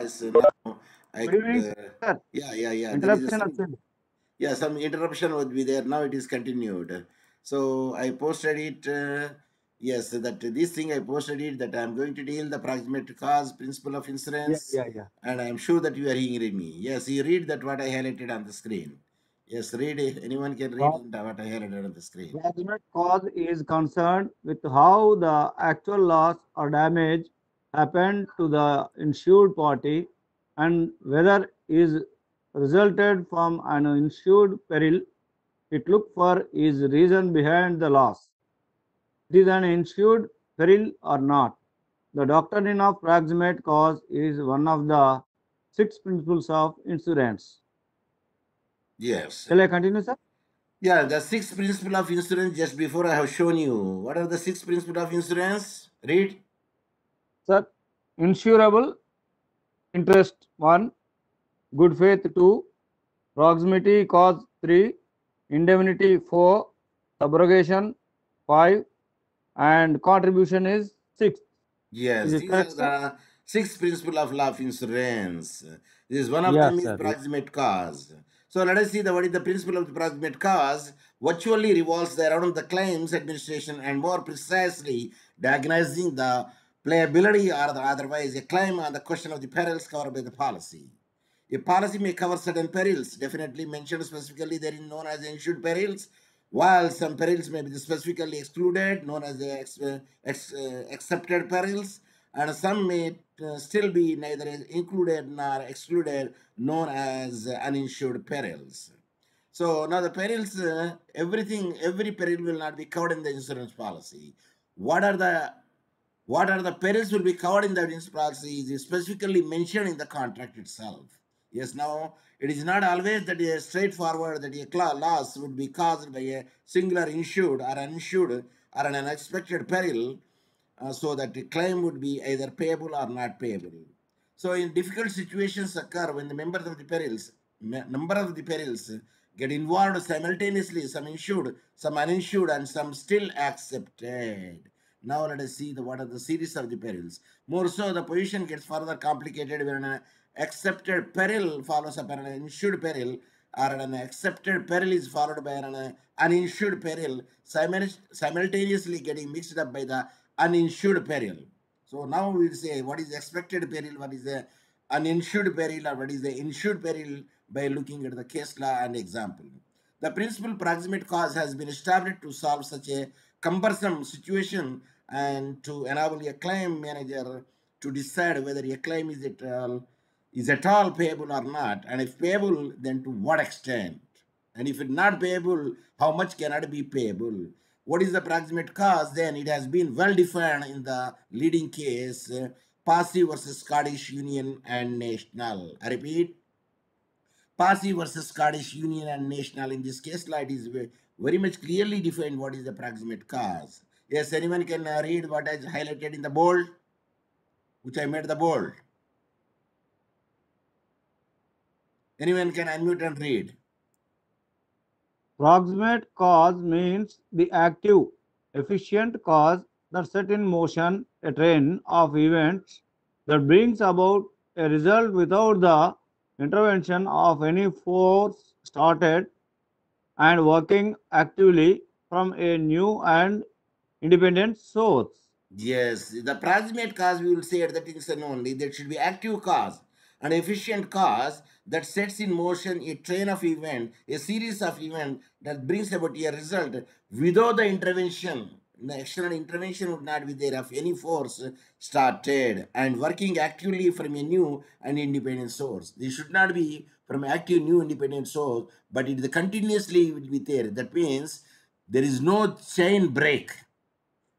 Yes, now I Good could, evening, sir. yeah. There is a Interruption some, occurred. yeah, some interruption would be there. Now it is continued. So I posted it. Yes, that this thing I posted it that I'm going to deal the proximate cause principle of Yeah, insurance, yeah, yeah. and I'm sure that you are hearing me. Yes, you read that what I highlighted on the screen. Yes, read it. Anyone can read Pro- what I highlighted on the screen. Proximate cause is concerned with how the actual loss or damage happened to the insured party and whether is resulted from an insured peril. It look for is reason behind the loss. It is an insured peril or not. The doctrine of proximate cause is one of the six principles of insurance. Yes. Shall I continue, sir? Yeah, the sixth principle of insurance. Just before I have shown you, what are the six principles of insurance? Read. Sir, insurable interest 1, good faith 2, proximity cause 3, indemnity 4, subrogation 5, and contribution is 6. Is Yes, it these correct, are sir? the six principles of law of insurance. This is one of them Yes, is sir. Yes. proximate cause. So let us see the what is the principle of the proximate cause. Virtually revolves around the claims administration and more precisely diagnosing the playability or the otherwise a claim on the question of the perils covered by the policy. A policy may cover certain perils, definitely mentioned specifically therein known as insured perils, while some perils may be specifically excluded, known as the accepted perils, and some may still be neither included nor excluded, known as uninsured perils. So now the perils, every peril will not be covered in the insurance policy. What are the perils will be covered in the insurance policy is specifically mentioned in the contract itself. Yes, now it is not always that a straightforward that a loss would be caused by a singular insured or uninsured or an unexpected peril, so that the claim would be either payable or not payable. So in difficult situations occur when the members of the perils, number of the perils get involved simultaneously, some insured, some uninsured, and some still accepted. Now let us see what are the series of the perils. More so, the position gets further complicated when an accepted peril follows up an insured peril, or an accepted peril is followed by an uninsured peril, simultaneously getting mixed up by the uninsured peril. So now we'll say what is expected peril, what is the uninsured peril, or what is the insured peril by looking at the case law and example. The principal proximate cause has been established to solve such a cumbersome situation and to enable a claim manager to decide whether a claim is at all payable or not, and if payable, then to what extent, and if it's not payable, how much cannot be payable. What is the proximate cause? Then it has been well defined in the leading case, Passy versus Scottish Union and National. I repeat, Passy versus Scottish Union and National. In this case, it is very much clearly defined what is the proximate cause. Yes, anyone can read what is highlighted in the bold, which I made the bold. Anyone can unmute and read. Proximate cause means the active, efficient cause that set in motion a train of events that brings about a result without the intervention of any force started and working actively from a new and independent source. Yes, the proximate cause we will say at that instant only. There should be active cause, an efficient cause that sets in motion a train of event, a series of events that brings about a result without the intervention. The external intervention would not be there of any force started and working actively from a new and independent source. This should not be from active new independent source, but it continuously will be there. That means there is no chain break.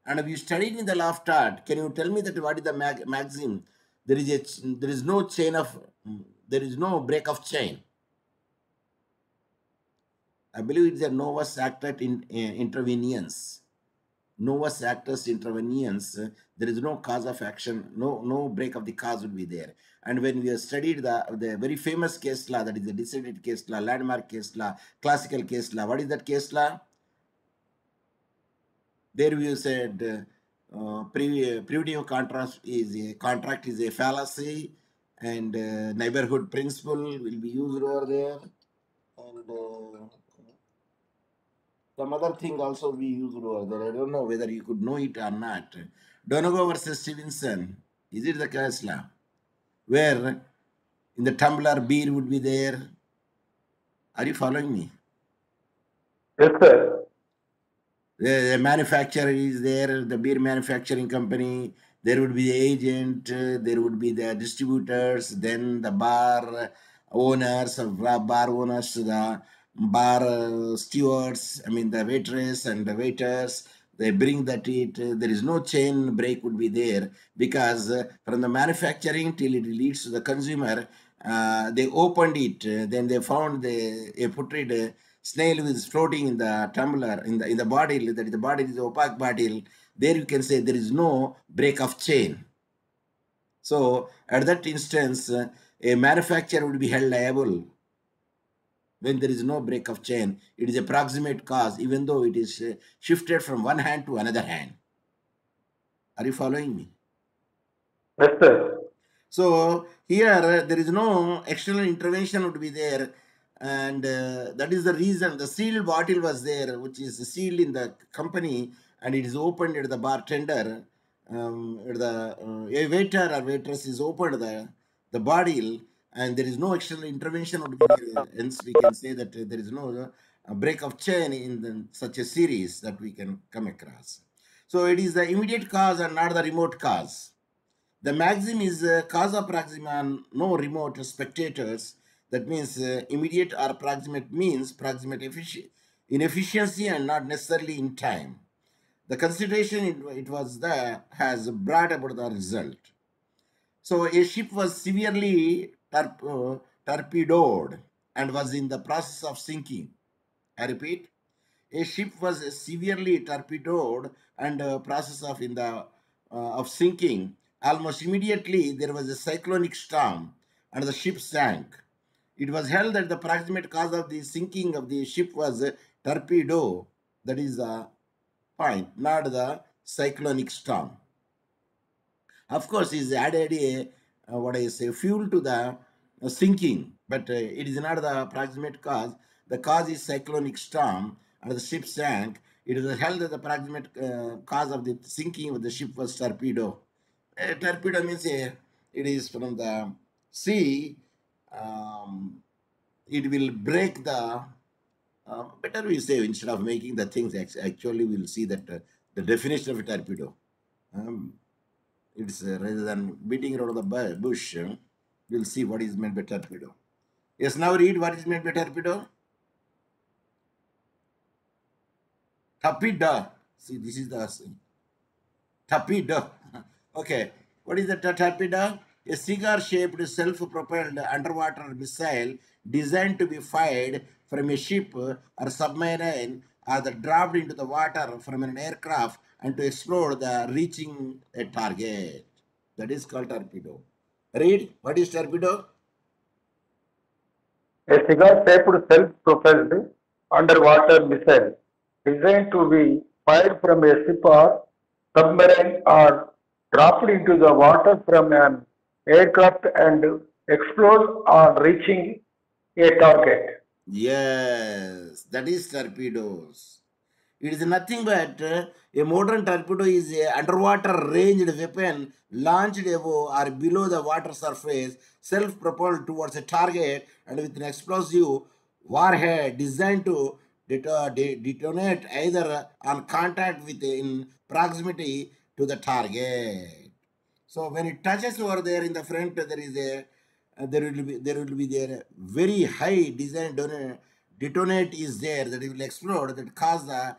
And if you studied in the law of art, can you tell me that what is the maxim? There is no chain of there is no break of chain. I believe it's a novus actus intervenience. Novus actus intervenience. There is no cause of action. No break of the cause will be there. And when we have studied the very famous case law, that is the decided case law, landmark case law, classical case law. What is that case law? There we said privative contract is a fallacy, and neighborhood principle will be used over there, and some other thing also we used over there. I don't know whether you could know it or not. Donegal versus Stevenson. Is it the case now? Where in the tumbler beer would be there. Are you following me? Yes, sir. The manufacturer is there, the beer manufacturing company, there would be the agent, there would be the distributors, then the bar owners, bar owners, the bar stewards, I mean the waitress and the waiters, they bring that it, there is no chain break would be there, because from the manufacturing till it leads to the consumer, they opened it, then they found a putrid snail is floating in the tumbler, in the bottle, that is the bottle is opaque bottle. There you can say there is no break of chain. So at that instance, a manufacturer would be held liable when there is no break of chain. It is a proximate cause, even though it is shifted from one hand to another hand. Are you following me? Yes, sir. So here there is no external intervention would be there, and that is the reason the sealed bottle was there, which is sealed in the company, and it is opened at the bartender. At the a waiter or waitress is opened the bottle, and there is no external intervention would be there. Hence, we can say that there is no break of chain in such a series that we can come across. So it is the immediate cause and not the remote cause. The maxim is causa proxima, no remote spectators. That means immediate or proximate means proximate inefficiency and not necessarily in time. The consideration it was there has brought about the result. So a ship was severely torpedoed and was in the process of sinking. I repeat, a ship was severely torpedoed and process of sinking. Almost immediately, there was a cyclonic storm, and the ship sank. It was held that the proximate cause of the sinking of the ship was a torpedo. That is the point, not the cyclonic storm. Of course, is added a what I say fuel to the sinking, but it is not the proximate cause. The cause is cyclonic storm, and the ship sank. It is held that the proximate cause of the sinking of the ship was torpedo. A torpedo means it is from the sea. Um, it will break the. Better we say instead of making the things actually we'll see that the definition of a torpedo. Um, it's rather than beating around the bush, we'll see what is meant by torpedo. Yes, now read what is meant by torpedo. Torpedo. See, this is the torpedo. Okay, what is the torpedo? A cigar-shaped, self-propelled underwater missile designed to be fired from a ship or submarine, or dropped into the water from an aircraft and to explode the reaching a target. That is called torpedo. Read, what is torpedo? A cigar-shaped self-propelled underwater missile designed to be fired from a ship or submarine or dropped into the water from an aircraft and explode on reaching a target. Yes, that is torpedoes. It is nothing but a modern torpedo is a underwater ranged weapon launched above or below the water surface, self-propelled towards a target, and with an explosive warhead designed to detonate either on contact with in proximity to the target. So when it touches over there in the front, there is a there will be there very high design detonate is there that it will explode that cause the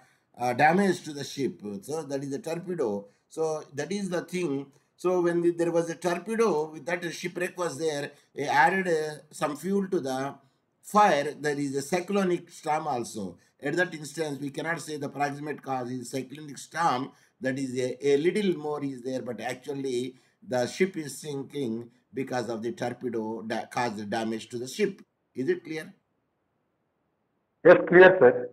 damage to the ship. So that is the torpedo. So that is the thing. So when there was a torpedo with that shipwreck was there, they added some fuel to the fire. There is a cyclonic storm also. At that instance, we cannot say the proximate cause is cyclonic storm. That is a little more is there, but actually the ship is sinking because of the torpedo that caused damage to the ship. Is it clear? Yes, clear, sir.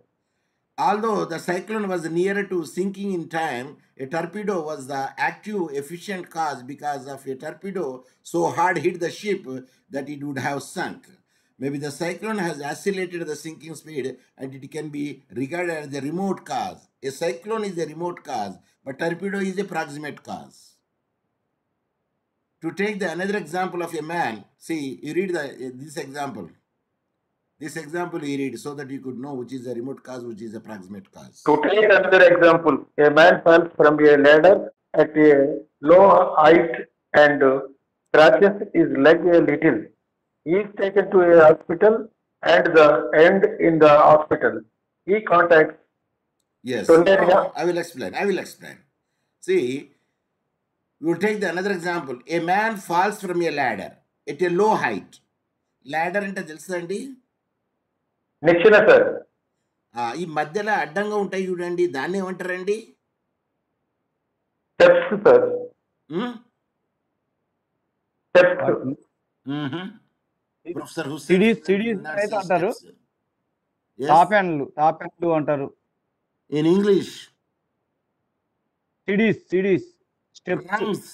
Although the cyclone was nearer to sinking in time, a torpedo was the active, efficient cause because of a torpedo so hard hit the ship that it would have sunk. Maybe the cyclone has accelerated the sinking speed and it can be regarded as the remote cause. A cyclone is a remote cause, but torpedo is a proximate cause. To take the another example of a man, see, you read this example. This example you read so that you could know which is a remote cause, which is a proximate cause. To take another example, a man falls from a ladder at a low height and scratches his leg a little. He is taken to a hospital and the end in the hospital. He contacts Yes. Sondaria. Now, I will explain. See, we will take the another example. A man falls from a ladder at a low height. Ladder అంటే తెలుసా అండి? నిచ్చెన sir. ఈ మధ్యలో అడ్డంగా ఉంటాయి చూడండి, దాన్ని ఏమంటారండి? Steps sir. Steps. Professor CDs అయితే అంటారు. తాపెన్లు అంటారు. In English, CDs rungs,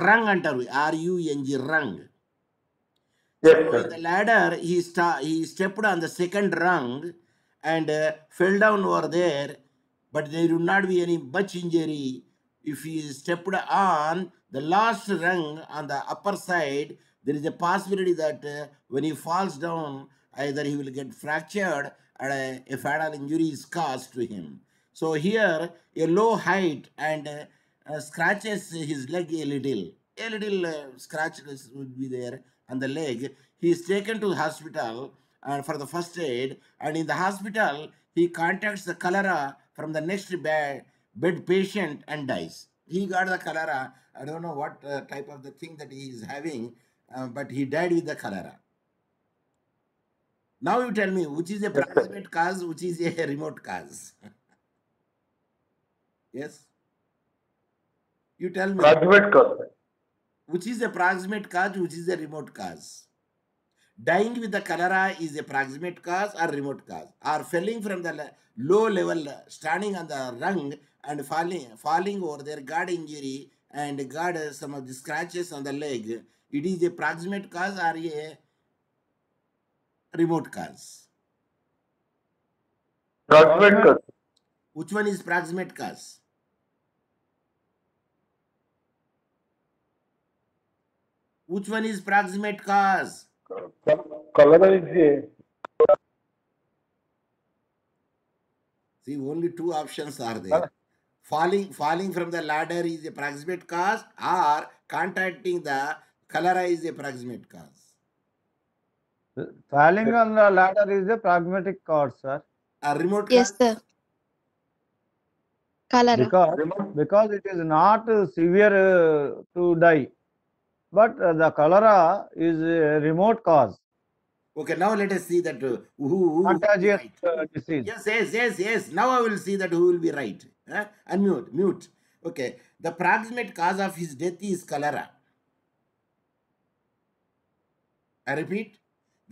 rung antaru, RUNG, rung. Yes, So sir. in the ladder, he stepped on the second rung and fell down over there, but there would not be any much injury if he stepped on the last rung on the upper side. There is a possibility that when he falls down, either he will get fractured or a fatal injury is caused to him. So here, a low height and scratches his leg a little. A little scratch would be there on the leg. He is taken to the hospital for the first aid, and in the hospital, he contacts the cholera from the next bed patient and dies. He got the cholera. I don't know what type of the thing that he is having, but he died with the cholera. Now you tell me, which is a proximate cause, which is a remote cause? Yes? You tell me. Proximate cause. Which is a proximate cause, which is a remote cause? Dying with the cholera is a proximate cause or remote cause? Or falling from the low level, standing on the rung and falling over there, got injury and got some of the scratches on the leg, it is a proximate cause or a remote cause? Proximate cause. Which one is proximate cause? Which one is proximate cause? Cholera is a. See, only two options are there. Falling from the ladder is a proximate cause, or contacting the cholera is a proximate cause. Falling on the ladder is a pragmatic cause, sir. A remote Yes, cause? sir. Cholera. Because it is not severe to die, but the cholera is a remote cause. Okay, now let us see that who Contagious right. disease. Yes. Now I will see that who will be right. Mute. Okay, the proximate cause of his death is cholera. I repeat,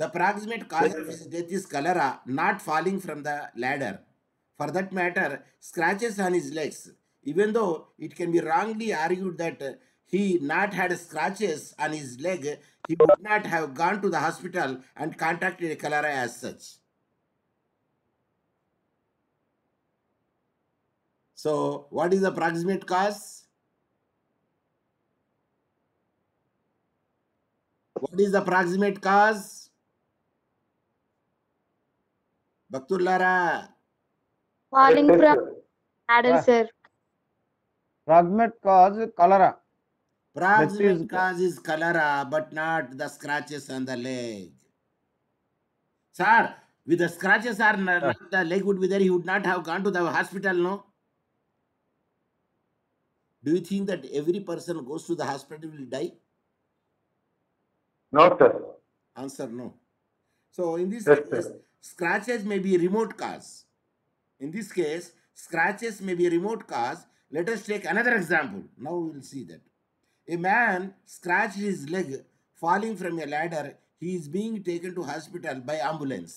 the proximate cause of his death is cholera, not falling from the ladder. For that matter, scratches on his legs. Even though it can be wrongly argued that he not had scratches on his leg, he would not have gone to the hospital and contacted a cholera as such. So, what is the proximate cause? What is the proximate cause? Bhaktullara. Falling from ladder, sir. Proximate cause cholera. Proximate cause is cholera, but not the scratches on the leg. Sir, with the scratches or not, the leg would be there, he would not have gone to the hospital, no? Do you think that every person who goes to the hospital will die? No, sir. Answer no. So in this Yes, case, sir. scratches may be a remote cause. In this case, scratches may be a remote cause. Let us take another example. Now we will see that. A man scratched his leg falling from a ladder. He is being taken to hospital by ambulance.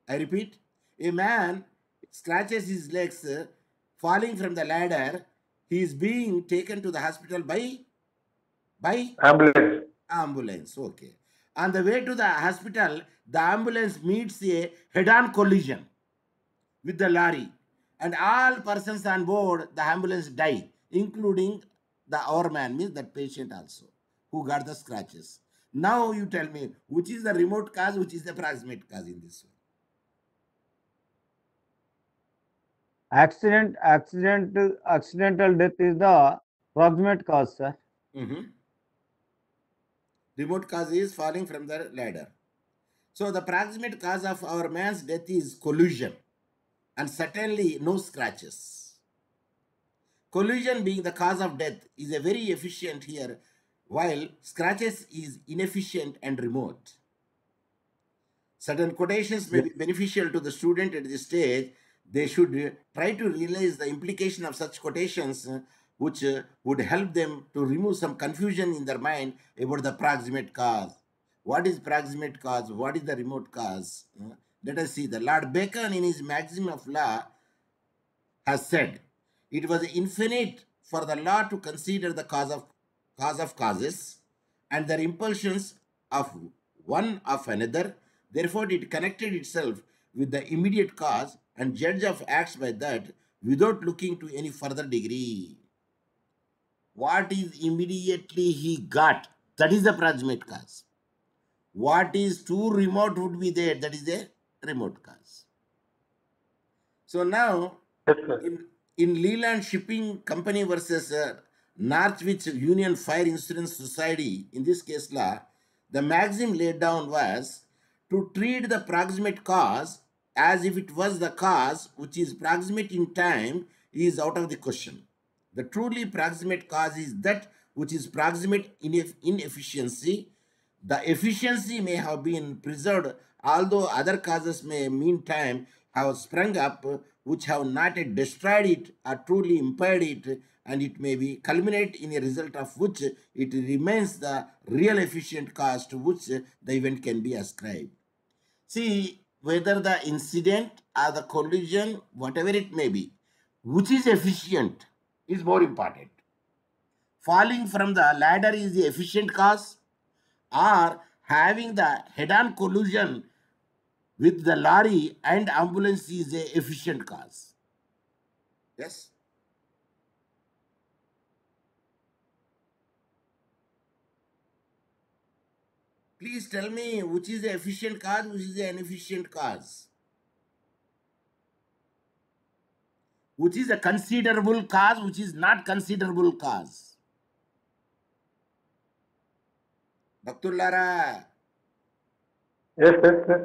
I repeat, A man scratches his legs falling from the ladder. He is being taken to the hospital by Ambulance. ambulance. Okay. On the way to the hospital, the ambulance meets a head-on collision with the lorry, and all persons on board the ambulance die, including our man, means that patient also, who got the scratches. Now you tell me, which is the remote cause, which is the proximate cause in this Accidental death is the proximate cause, sir. one? Remote cause is falling from the ladder. So the proximate cause of our man's death is collision, and certainly no scratches. Collision being the cause of death is a very efficient here, while scratches is inefficient and remote. Certain quotations may be beneficial to the student at this stage. They should try to realize the implication of such quotations, which would help them to remove some confusion in their mind about the proximate cause. What is proximate cause? What is the remote cause? Let us see. The Lord Bacon, in his Maxim of Law, has said, it was infinite for the law to consider the cause of causes and their impulsions of one of another. Therefore, it connected itself with the immediate cause and judge of acts by that without looking to any further degree. What is immediately he got? That is the proximate cause. What is too remote would be there. That is the remote cause. So now, Yes, sir. in Leland Shipping Company versus Northwich Union Fire Insurance Society, in this case law, the maxim laid down was to treat the proximate cause as if it was the cause which is proximate in time is out of the question. The truly proximate cause is that which is proximate in inefficiency. The efficiency may have been preserved, although other causes may meantime have sprung up which have not yet destroyed it or truly impaired it, and it may be culminate in a result of which it remains the real efficient cause to which the event can be ascribed. See, whether the incident or the collision, whatever it may be, which is efficient is more important. Falling from the ladder is the efficient cause, or having the head-on collision with the lorry and ambulance is a efficient cause. Yes. Please tell me which is the efficient cause, which is the inefficient cause. Which is a considerable cause, which is not considerable cause. భక్తులారా Yes, yes, sir.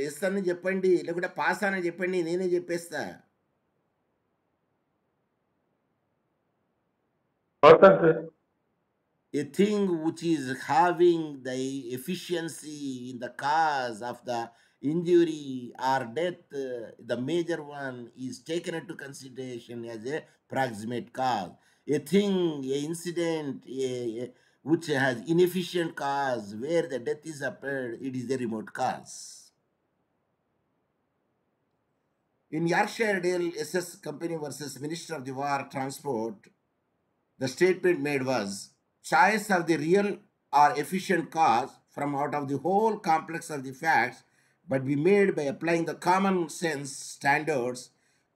Yes అని చెప్పండి, లేకుంటే pass అని చెప్పండి, నేనే చెప్పేస్తా. Awesome, sir. A thing which is having the efficiency in the cause of the injury or death, the major one is taken into consideration as a proximate cause. A thing, a incident, which has inefficient cause where the death is occurred, it is a remote cause. In Yorkshire Dale SS Company versus Minister of the War Transport, the statement made was, choice of the real or efficient cause from out of the whole complex of the facts, but be made by applying the common sense standards.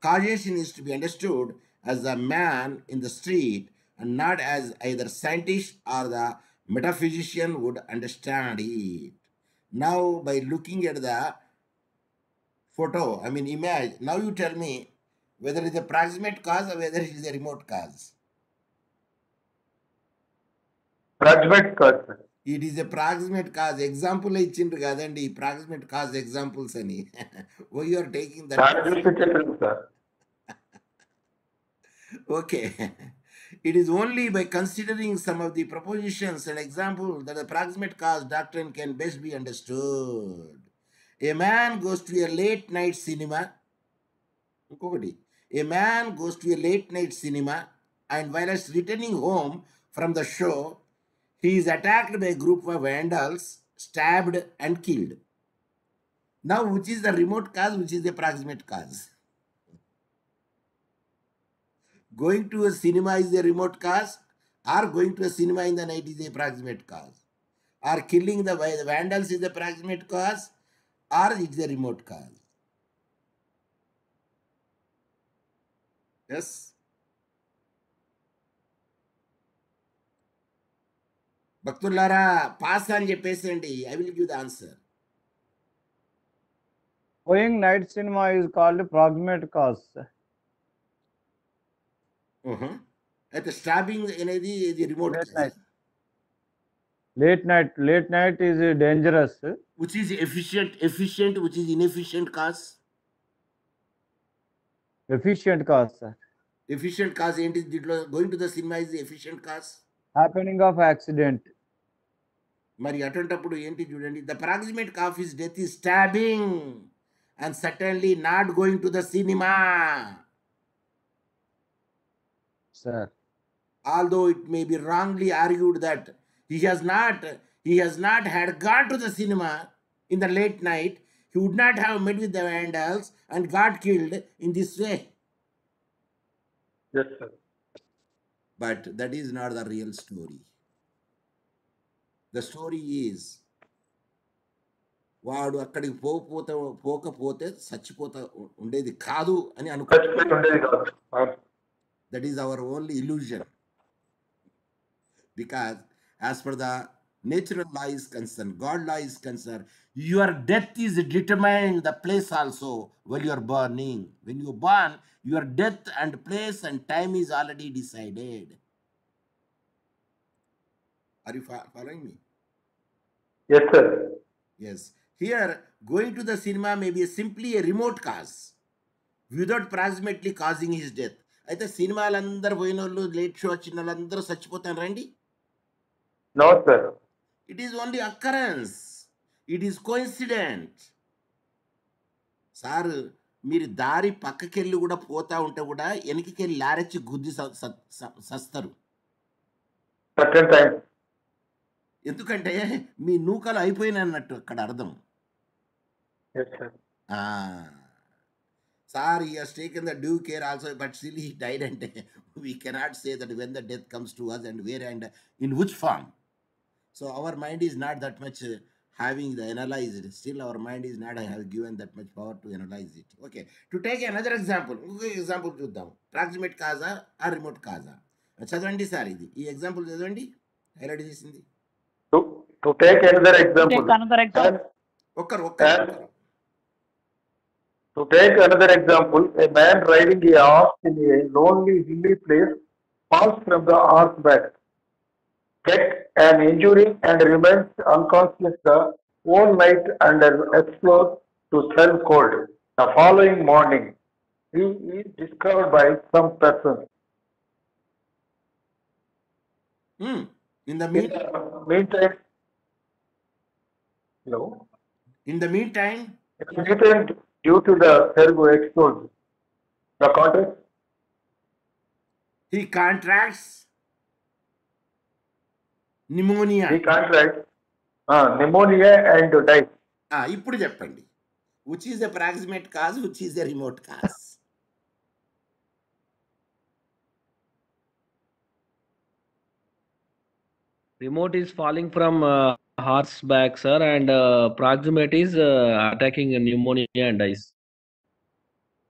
Causation is to be understood as the man in the street and not as either scientist or the metaphysician would understand it. Now, by looking at the photo, image, now you tell me whether it is a proximate cause or whether it is a remote cause. Proximate cause, sir. It is a proximate cause. Example ఇచ్చిండ్రు కదండి proximate cause examples అని. Why you are taking that? చాలా చూసి చెప్పండి sir. Okay. It is only by considering some of the propositions and examples that the proximate cause doctrine can best be understood. A man goes to a late night cinema. ఇంకొకటి, a man goes to a late night cinema and while returning home from the show, he is attacked by a group of vandals, stabbed and killed. Now, which is the remote cause, which is the proximate cause? Going to a cinema is the remote cause, or going to a cinema in the night is the proximate cause? Or killing the vandals is the proximate cause, or it's the remote cause? Yes. భక్తులారా pass అని చెప్పేసేయండి. I will give the answer. Going night cinema is called proximate cause. అయితే stabbing అనేది ఇది remote Late night. Late night is dangerous. which is efficient, which is inefficient cause? Efficient cause, sir. Efficient cause ఏంటి దీంట్లో? going to the cinema is the efficient cause. Happening of accident. మరి అటువంటప్పుడు ఏంటి చూడండి, the proximate cause is death is stabbing and certainly not going to the cinema. Sir. Although it may be wrongly argued that he has not had gone to the cinema in the late night, he would not have met with the vandals and got killed in this way. Yes, sir. But that is not the real story. The story is, వాడు అక్కడికి పోకపోతే చచ్చిపోతా ఉండేది కాదు అని చచ్చిపోయి ఉండేది కాదు. That is our only illusion. Because as per the natural law is concerned, God law is concerned, your death is determined the place also while you are burning. When you burn, your death and place and time is already decided. Are you following me? Yes, sir. Yes. Here, going to the cinema may be simply a remote cause without proximately causing his death. అయితే సినిమాలందరూ పోయిన వాళ్ళు, late show వచ్చిన వాళ్ళందరూ చచ్చిపోతారు రండి? No, sir. It is only occurrence. It is coincident. Sir, మీరు దారి పక్కకెళ్ళి కూడా పోతా ఉంటే కూడా వెనకకెళ్ళి లారెచ్చి గుద్ది సస్తారు. Certain time. ఎందుకంటే మీ నూకలు అయిపోయినాయి అన్నట్టు అక్కడ అర్థం. Yes, sir. Sir, he has taken the due care also, but still he died, and we cannot say that when the death comes to us and where and in which form. So our mind is not that much having the analyzed. Still our mind is not have given that much power to analyze it. Okay. To take another example, చూద్దాం. Proximate cause or remote cause. చదవండి sir, ఇది ఈ example చదవండి, highlight చేసింది. To take another example. To take another example, a man riding a horse in a lonely hilly place falls from the horseback, gets an injury and remains unconscious the whole night and explodes to self cold. The following morning, he is discovered by some persons. In the meantime, hello. In the meantime, due to the servo explodes, the context, he contracts pneumonia. He contracts pneumonia and dies. ఇప్పుడు చెప్పండి, which is the proximate cause, which is the remote cause? Remote is falling from horseback, sir, and proximate is attacking pneumonia and dies.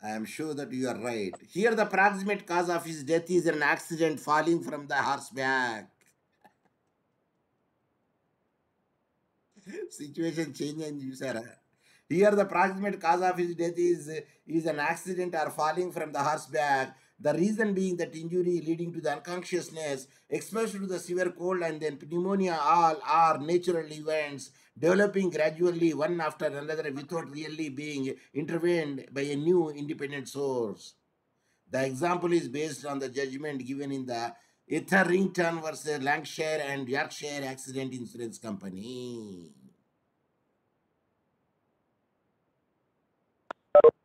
I am sure that you are right. Here the proximate cause of his death is an accident falling from the horseback. Situation changing, sir. Here the proximate cause of his death is an accident or falling from the horseback. The reason being that injury leading to the unconsciousness, exposure to the severe cold, and then pneumonia, all are natural events developing gradually one after another without really being intervened by a new independent source. The example is based on the judgment given in the Etherington versus Lancashire and Yorkshire Accident Insurance Company.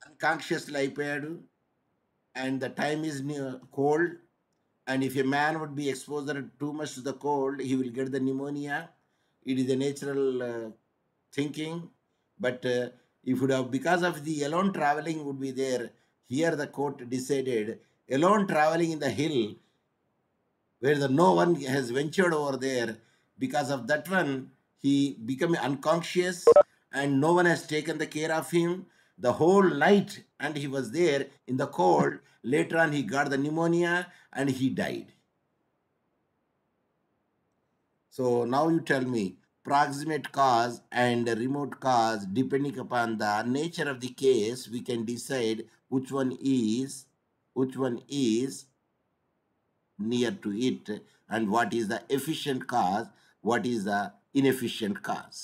Unconsciously అయిపోయాడు, and the time is cold, and if a man would be exposed too much to the cold, he will get the pneumonia. It is a natural thinking, but If would have, because of the alone traveling would be there, here the court decided alone traveling in the hill where no one has ventured over there, because of that one, he became unconscious and no one has taken the care of him the whole night, and he was there in the cold. Later on, he got the pneumonia and he died. So now you tell me, proximate cause and remote cause, depending upon the nature of the case, we can decide which one is near to it, and what is the efficient cause, what is the inefficient cause.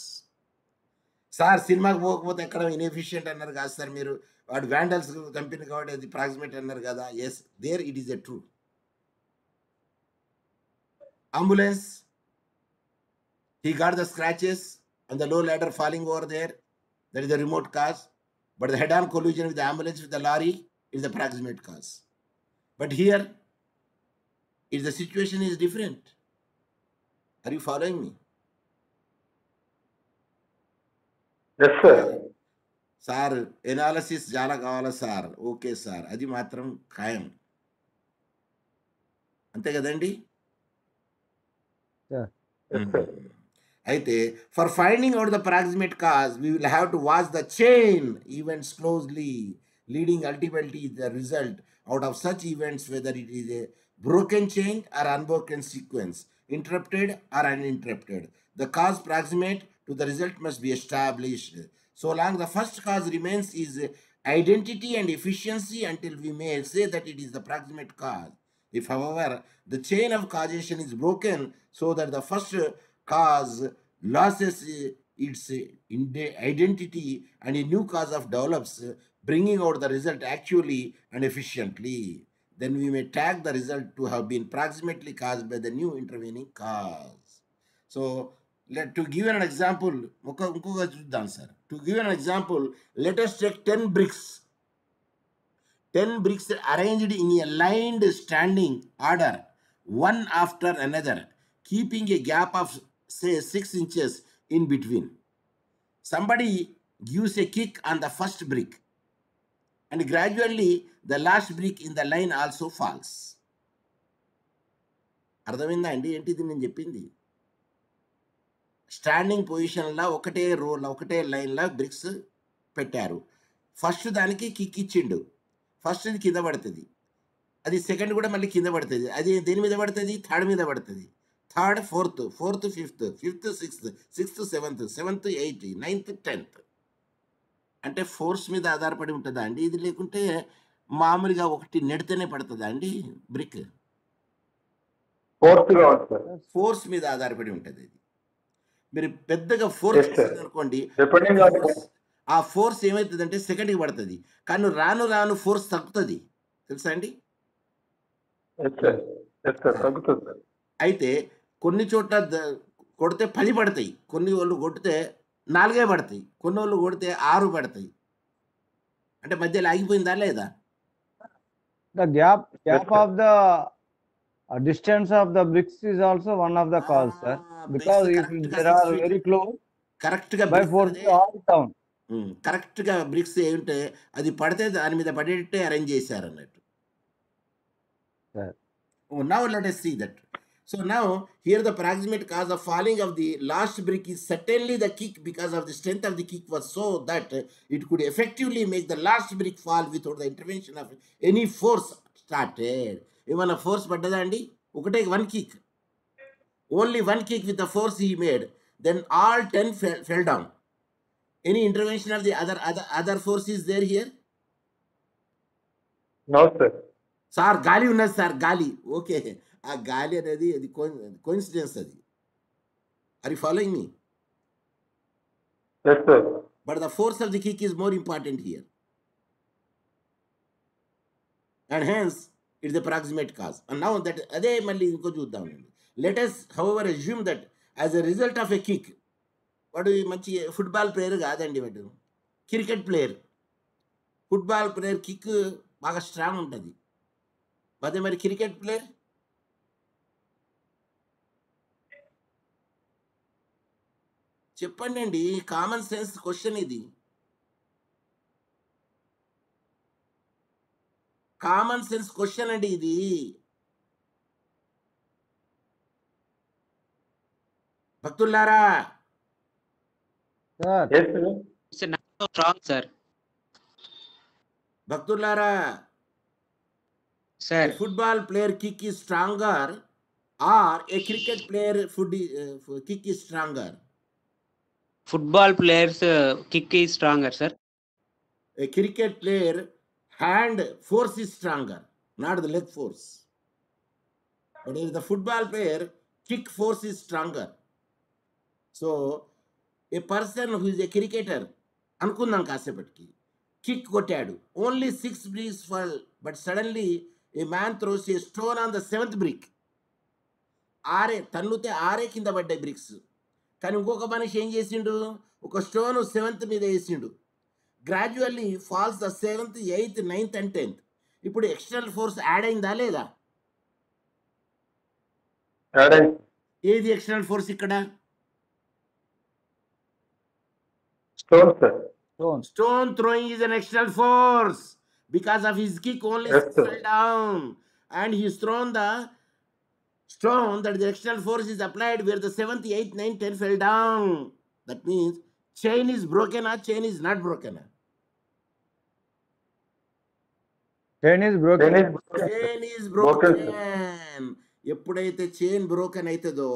Sir సినిమాకి పోకపోతే ఎక్కడ inefficient అన్నారు కదా sir, మీరు వాడు వ్యాండల్స్ company కాబట్టి అది proximate అన్నారు కదా. Yes, there it is a true. Ambulance, he got the scratches and the low ladder falling over there, that is the remote cause. But the head-on collision with the ambulance with the lorry is the proximate cause. But here, if the situation is different. Are you following me? Yes, sir. Sir analysis చాలా కావాలా sir? Okay sir, అది మాత్రం ఖాయం, అంతే కదండి? Yeah. Yes, sir. అయితే for finding out the proximate cause we will have to watch the chain events closely, leading ultimately the result out of such events, whether it is a broken chain or unbroken sequence, interrupted or uninterrupted. The cause proximate to the result must be established. So long the first cause remains is identity and efficiency until we may say that it is the proximate cause. If, however, the chain of causation is broken so that the first cause loses its identity and a new cause of develops, bringing out the result actually and efficiently, then we may tag the result to have been proximately caused by the new intervening cause. So, to give an example, to give an example, let us take 10 bricks. 10 bricks arranged in a lined standing order, one after another, keeping a gap of, say, 6 inches in between. Somebody gives a kick on the first brick, and gradually the last brick in the line also falls. అర్థమైందా అండి ఏంటిది నేను చెప్పింది? Standing పొజిషన్లో ఒకటే రోలో ఒకటే లైన్లో బ్రిక్స్ పెట్టారు. ఫస్ట్ దానికి కిక్ ఇచ్చిండు, ఫస్ట్ది కింద పడుతుంది, అది సెకండ్ కూడా మళ్ళీ కింద పడుతుంది. అది దేని మీద పడుతుంది? థర్డ్ మీద పడుతుంది. Third fourth, fourth fifth, fifth sixth, sixth seventh, seventh eighth, ninth 10th. అంటే ఫోర్స్ మీద ఆధారపడి ఉంటుందా అండి ఇది? లేకుంటే మామూలుగా ఒకటి నెడితేనే పడుతుందా అండి బ్రిక్? ఫోర్స్ మీద ఆధారపడి ఉంటుంది ఇది. మీరు పెద్దగా ఫోర్స్ అనుకోండి, ఆ ఫోర్స్ ఏమవుతుందంటే సెకండ్కి పడుతుంది, కానీ రాను రాను ఫోర్స్ తగ్గుతుంది, తెలుసా అండి? అయితే కొన్ని చోట్ల కొడితే 10 పడతాయి, కొన్ని వాళ్ళు కొడితే 4 పడతాయి, కొన్ని వాళ్ళు కొడితే 6 పడతాయి. అంటే మధ్యలో ఆగిపోయిందా లేదా? The gap of the distance of the bricks is also one of the cause, sir. Because if there are very close, correct గా by force all down. Correct గా బ్రిక్స్ ఏంటంటే అది పడితే దాని మీద పడేటట్టే అరేంజ్ చేశారు అన్నట్టు. Now let us see that. So now here the proximate cause of falling of the last brick is certainly the kick, because of the strength of the kick was so that it could effectively make the last brick fall without the intervention of any force started. ఏమన్నా force పడ్డదా అండి? ఒకటే one kick, only one kick with the force he made, then all 10 fell down. Any intervention of the other force is there here? No, sir. Sir గాలి ఉన్నది sir, గాలి. Okay, ఆ గాలి అనేది అది కోఇన్సిడెన్స్ అది. Are you following me? Yes, sir. But the force of the kick is more important here, and hence it is the proximate cause. And now that అదే మళ్ళీ ఇంకో చూద్దాం. Let us however assume that as a result of a kick, వాడు మంచి football player కాదండి, వాడు cricket player. Football player kick బాగా strong ఉంటుంది, అదే మరి క్రికెట్ ప్లేయర్ చెప్పండి అండి, కామన్ సెన్స్ క్వశ్చన్ ఇది. కామన్ సెన్స్ క్వశ్చన్ అండి ఇది. భక్తులారా, Sir, Yes, sir. It's not so strong, sir. భక్తులారా, Sir, a football player kick is stronger or a cricket player kick is stronger? football players kick is stronger, sir. A cricket player hand force is stronger, not the leg force. But if the football player kick force is stronger. So a person who is a cricketer, అనుకుందాం కాసేపటికి, kick కొట్టాడు, only 6 bricks fall, but suddenly a man throws a stone on the 7th brick. తన్నుతే 6 కింద పడ్డాయి bricks. కానీ ఇంకొక మనిషి ఏం చేసిండు, ఒక స్టోన్ 7th మీద వేసిండు. Gradually falls the 7th, 8th, 9th and 10th. ఇప్పుడు ఎక్స్టర్నల్ ఫోర్స్ యాడ్ అయిందా లేదా? ఏది ఎక్స్టర్నల్ ఫోర్స్ ఇక్కడ? Stone, sir. stone. Stone throwing is an external force. Because of his kick, only Yes, sir. fell down. And he's thrown the stone, that the external force is applied where the 7th, 8th, 9th, 10th fell down. That means chain is broken or chain is not broken. Chain is broken. Chain is broken, sir. Chain is Broken, broken. ఎప్పుడైతే chain broken అవుతుందో,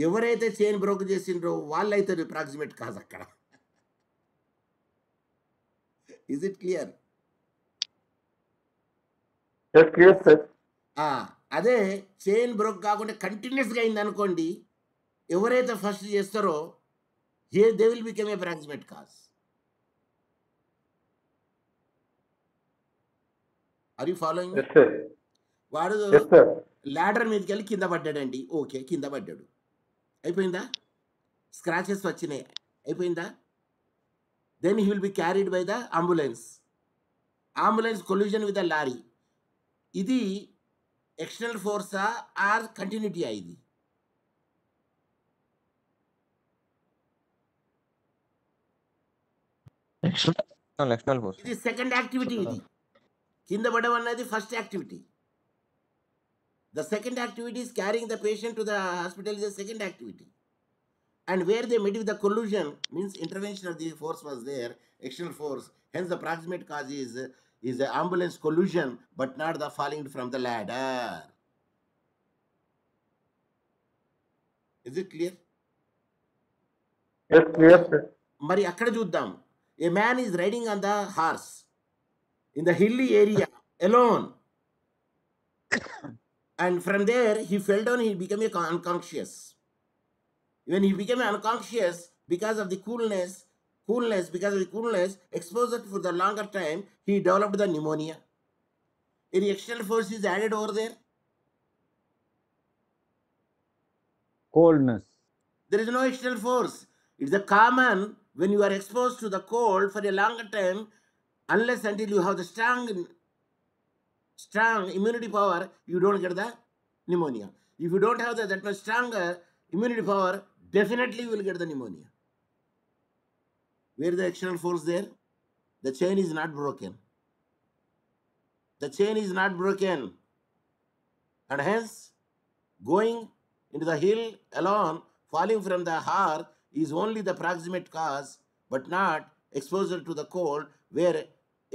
ఎవరైతే chain broke చేసిండ్రో వాళ్ళు అవుతారు approximate cause అక్కడ. Is it clear? Yes, clear, sir. అదే chain broke కాకుండా కంటిన్యూస్గా అయింది అనుకోండి, ఎవరైతే ఫస్ట్ చేస్తారో they will become a approximate cause. Are you following? Yes, sir. వాడు Yes, sir. ల్యాడర్ మీదకి వెళ్ళి కింద పడ్డాడండి, ఓకే కింద పడ్డాడు, అయిపోయిందా? స్క్రాచెస్ వచ్చినాయి, అయిపోయిందా? Then he will be carried by the ambulance. Ambulance collision with the lorry. ఇది ఎక్స్టర్నల్ ఫోర్సా ఆర్ కంటిన్యూటీయా? ఇది external force. ఇది సెకండ్ యాక్టివిటీ. ఇది కింద పడడం అన్నది first activity. The second activity is carrying the patient to the hospital is a second activity. And where they met with the collusion means intervention of the force was there, external force. Hence the proximate cause is the ambulance collusion, but not the falling from the ladder. Is it clear? Yes, clear, sir. మరి అక్కడ చూద్దాం. A man is riding on the horse in the hilly area alone. And from there, he fell down, he became unconscious. When he became unconscious, because of the coolness, exposure for the longer time, he developed the pneumonia. Any external force is added over there? Coldness. There is no external force. It's a common when you are exposed to the cold for a longer time, unless until you have the strong immunity power, you don't get the pneumonia. If you don't have that much stronger immunity power, definitely you will get the pneumonia. Where is the external force there? The chain is not broken. The chain is not broken. And hence, going into the hill alone, falling from the heart is only the proximate cause, but not exposure to the cold, where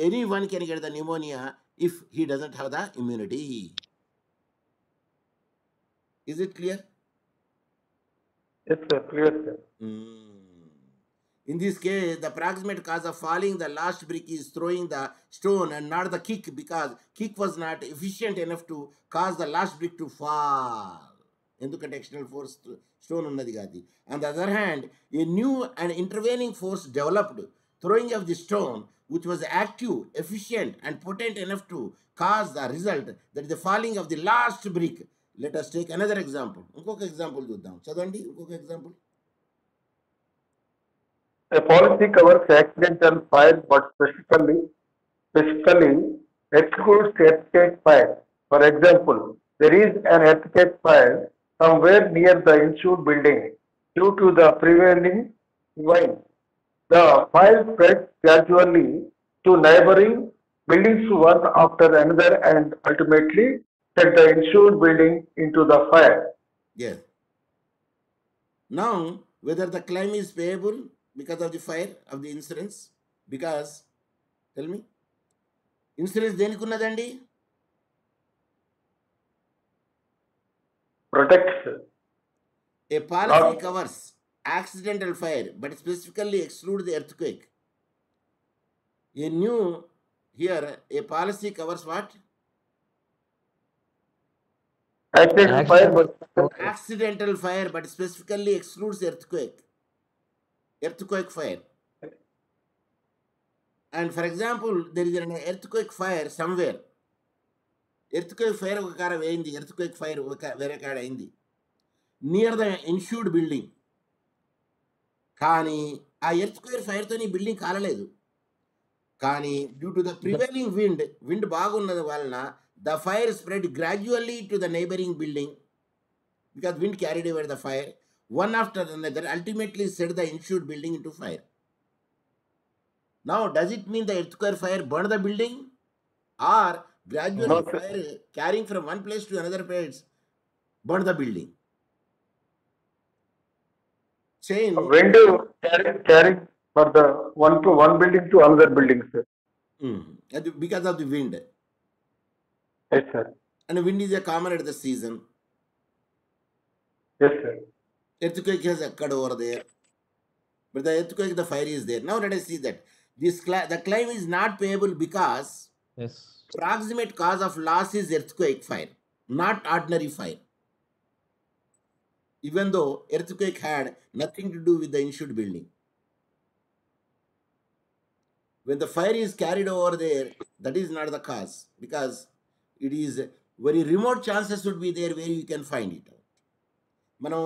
anyone can get the pneumonia if he doesn't have the immunity. Is it clear? Yes, sir. Clear, sir. In this case, the proximate cause of falling the last brick is throwing the stone and not the kick, because kick was not efficient enough to cause the last brick to fall. ఎందుకంటే external force stone ఉన్నది కాదు. On the other hand, a new and intervening force developed, throwing of the stone, which was active, efficient and potent enough to cause the result that is the falling of the last brick. Let us take another example. ఇంకొక example చూద్దాం, చదవండి ఇంకొక example. A policy covers accidental fire, but specifically excludes earthquake fire. For example, there is an earthquake fire somewhere near the insured building. Due to the prevailing wind, the fire spread gradually to neighboring buildings one after another and ultimately set the insured building into the fire. Yes. Now, whether the claim is payable because of the fire of the insurance, because, tell me, insurance దేనికి ఉన్నదండి? Protects. A policy covers accidental fire but specifically exclude the earthquake. A new here a policy covers what? Accidental fire, but Accidental fire but specifically excludes earthquake. Earthquake fire. And for example, there is an earthquake fire somewhere. Earthquake fire ఒక కాడ వేయింది, earthquake fire వేరే కాడ అయింది near the insured building. కానీ ఆ earthquake ఫైర్తో నీ building కాలలేదు. కానీ due to the prevailing wind బాగున్నది వలన the fire spread gradually to the neighbouring building because wind carried away the fire one after another ultimately set the insured building in to fire. Now, does it mean the earthquake fire burned the building, or gradually No, sir. fire carrying from one place to another place burned the building? Chain. wind carrying for the one building to another building, sir. Because of the wind. Yes, sir. And wind is a common at the season. Yes, sir. Earthquake has occurred over there. But the earthquake, the fire is there. Now let us see that. The claim is not payable because Yes. proximate cause of loss is earthquake fire, not ordinary fire. Even though earthquake had nothing to do with the insured building. When the fire is carried over there, that is not the cause, because it is very remote chances would be there where you can find it out. మనం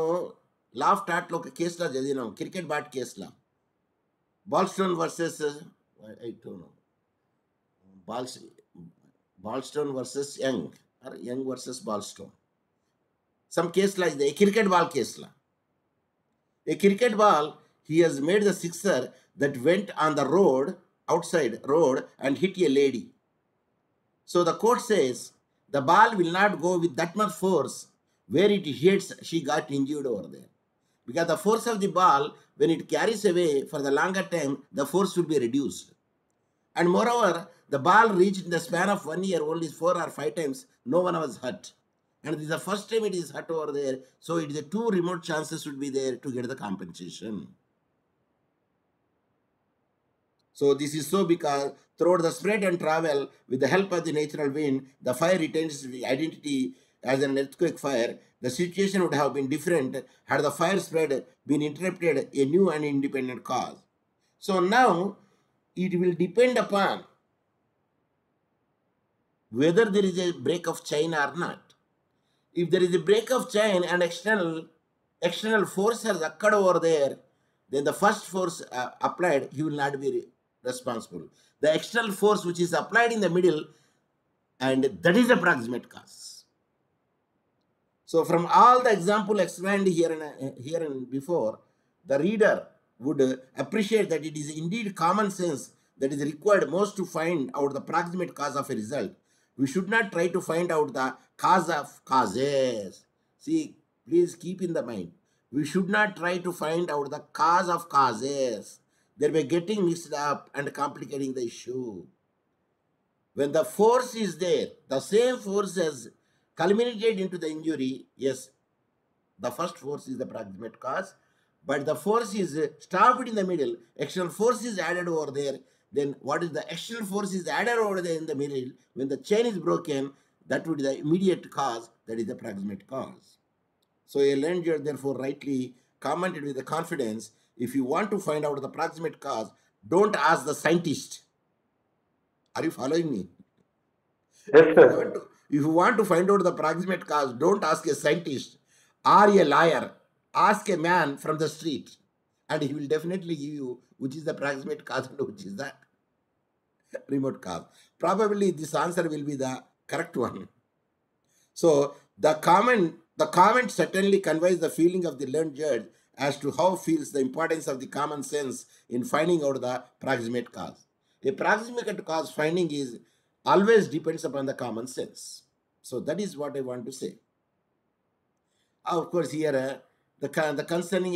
లాఫ్ట్ ఆర్ట్లో ఒక కేసులా చదివినాం, cricket bat కేసులా, Bolton versus Bolton versus Young or Young versus Bolton. Some case like that, a cricket ball case la. A cricket ball, he has made the sixer that went on the road, outside road, and hit a lady. So the court says the ball will not go with that much force where it hits, she got injured over there. Because the force of the ball, when it carries away for the longer time, the force will be reduced. And moreover, the ball reached in the span of 1 year only 4 or 5 times, no one was hurt. And this is the first time it is hurt over there, so it is the two remote chances would be there to get the compensation. So this is so because throughout the spread and travel with the help of the natural wind, the fire retains its identity as an earthquake fire. The situation would have been different had the fire spread been interrupted a new and independent cause. So now it will depend upon whether there is a break of chain or not. If there is a break of chain and external force has occurred over there, then the first force applied, he will not be responsible. The external force which is applied in the middle, and that is the proximate cause. So from all the example explained here and before, the reader would appreciate that it is indeed common sense that is required most to find out the proximate cause of a result. We should not try to find out the cause of causes. See, please keep in the mind. We should not try to find out the cause of causes. They were getting mixed up and complicating the issue. When the force is there, the same force has culminated into the injury. Yes, the first force is the proximate cause, but the force is stopped in the middle. External force is added over there. Then what is the external force is added over there in the middle? When the chain is broken, that would be the immediate cause, that is the proximate cause. So a learned judge therefore rightly commented with the confidence, if you want to find out the proximate cause, don't ask the scientist. Are you following me? Yes, sir. If you want to find out the proximate cause, don't ask a scientist or a lawyer. Ask a man from the street, and he will definitely give you which is the proximate cause and which is the remote cause. Probably this answer will be the correct one. So the comment certainly conveys the feeling of the learned judge as to how feels the importance of the common sense in finding out the proximate cause. A proximate cause finding is always depends upon the common sense. So that is what I want to say. Of course, here the concerning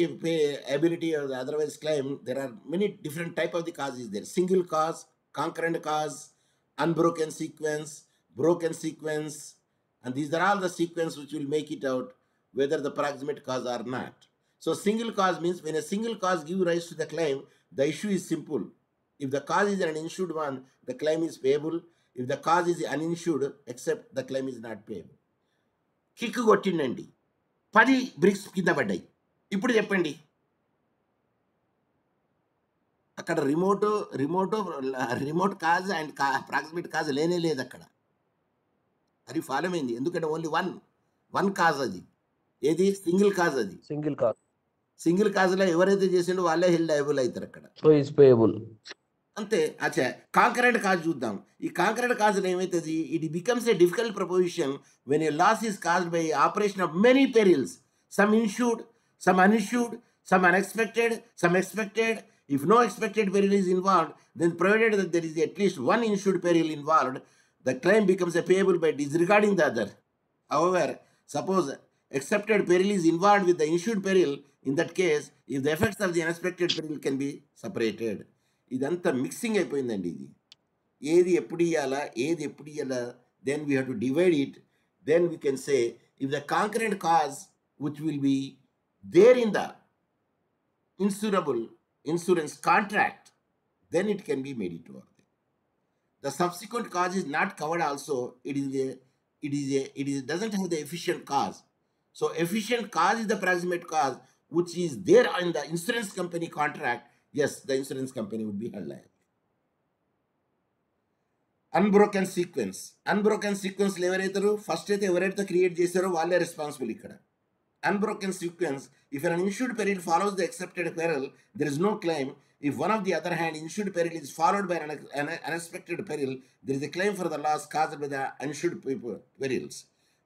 ability or the otherwise claim, there are many different type of the causes there. Single cause, concurrent cause, unbroken sequence, broken sequence, and these are all the sequence which will make it out whether the proximate cause or not. So single cause means when a single cause give rise to the claim, the issue is simple. If the cause is an insured one, the claim is payable. If the cause is uninsured, except the claim is not payable. Kick కొట్టిండండి, 10 bricks కింద పడ్డాయి. ఇప్పుడు చెప్పండి, అక్కడ remote cause and proximate cause లేనే లేదు అక్కడ. అది ఫాలో అయింది, ఎందుకంటే ఓన్లీ వన్ కాజ్ అది. ఏది? సింగిల్ కాజ్ అది. సింగిల్ కాజ్లో ఎవరైతే చేసిండో వాళ్ళే హెల్డ్ లయబుల్ అవుతారు అక్కడ. So is payable. అంతే. అచ్చా, కాంకరెంట్ కాజ్ చూద్దాం. ఈ కాంకరెంట్ కాజ్లో ఏమవుతుంది? It becomes a difficult proposition when a loss is caused by operation of many perils, some insured, some uninsured, some unexpected, some expected. If no expected peril is involved, then provided that there is at least one insured peril involved, the claim becomes a payable by disregarding the other. However, suppose accepted peril is involved with the insured peril, in that case, if the effects of the unexpected peril can be separated. ఇదంతా mixing అయిపోయిందండి. ఇది ఏది ఎప్పుడు ఇవ్వాలా, ఏది ఎప్పుడు ఇవ్వాలా, then we have to divide it. Then we can say if the concurrent cause which will be there in the insurable insurance contract, then it can be made it worth. The subsequent cause is not covered also. It doesn't have the efficient cause. So efficient cause is the proximate cause which is there in the insurance company contract. Yes, the insurance company would be held liable. Unbroken sequence ఎవరైతారు? First అయితే ఎవరైతే create చేశారో వాళ్ళే responsible ఇక్కడ. Unbroken sequence, if an insured peril follows the accepted peril, there is no claim. If one of the other hand insured peril is followed by an unexpected peril, there is a claim for the loss caused by the insured perils.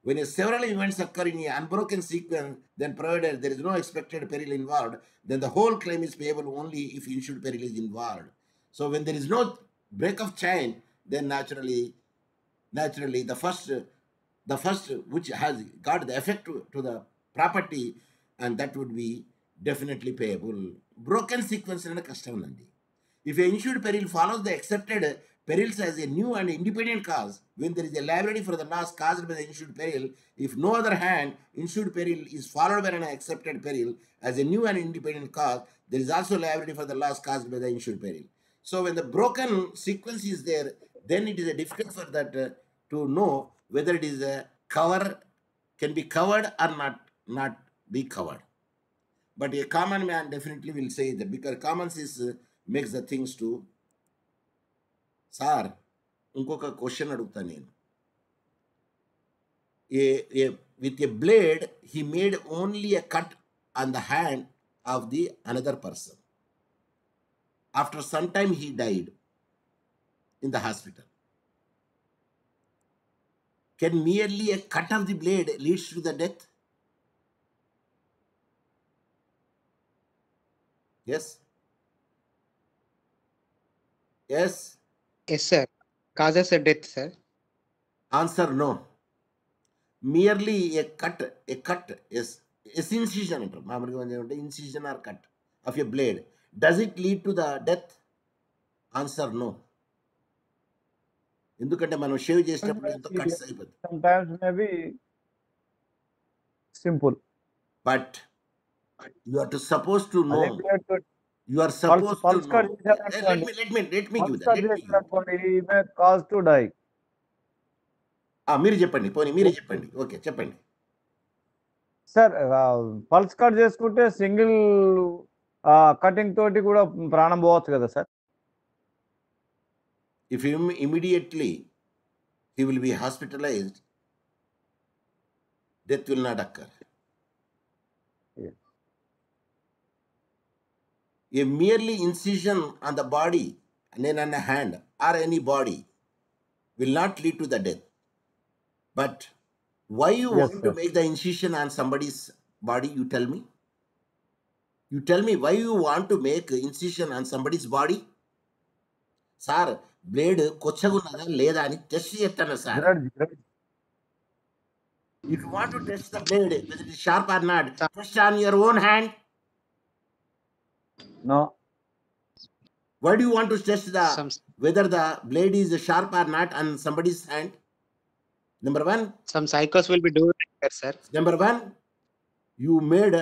When several events occur in an unbroken sequence, then provided there is no expected peril involved, then the whole claim is payable only if insured peril is involved. So when there is no break of chain, then naturally the first which has got the effect to the property, and that would be definitely payable. Broken sequence is custom nandi. If a insured peril follows the accepted perils as a new and independent cause, when there is a liability for the loss caused by the insured peril, if no other hand insured peril is followed by an accepted peril as a new and independent cause, there is also liability for the loss caused by the insured peril. So when the broken sequence is there, then it is a difficult for that to know whether it is a can be covered or not be covered. But a common man definitely will say that, because common sense makes the things to. Sir, ఇంకొక question అడుగుతా నేను. With a blade he made only a cut on the hand of the another person. After some time he died in the hospital. Can merely a cut of the blade leads to the death? Yes. Yes. Yes, sir. Causes a death, sir. Answer no. Merely a cut, yes, incision, incision or cut of a blade. Does it lead to the death? Answer no. ఎందుకంటే మనం shave చేసినప్పుడు ఎంతో cuts అయిపోతుంది. Sometimes maybe simple. But you are supposed to know. You are supposed to know. Let me give that. He may cause to die. మీరు చెప్పండి, పోనీ మీరే చెప్పండి. ఓకే, చెప్పండి సార్. పల్స్ కట్ చేసుకుంటే సింగిల్ కటింగ్ తోటి కూడా ప్రాణం పోవచ్చు కదా sir? If immediately he will be hospitalized, death will not occur. Yes. A merely incision on the body and then on a hand or any body will not lead to the death. But why you want to make the incision on somebody's body? You tell me. You tell me why you want to make incision on somebody's body. Sir blade కొచ్చగున్నదా లేదా అని test చేస్తాను sir. If you want to test the blade whether it is sharp or not, test on your own hand. No. Why do you want to test Some whether the blade is sharp or not on somebody's hand? Number one, psychos will be doing it, sir. number one, you made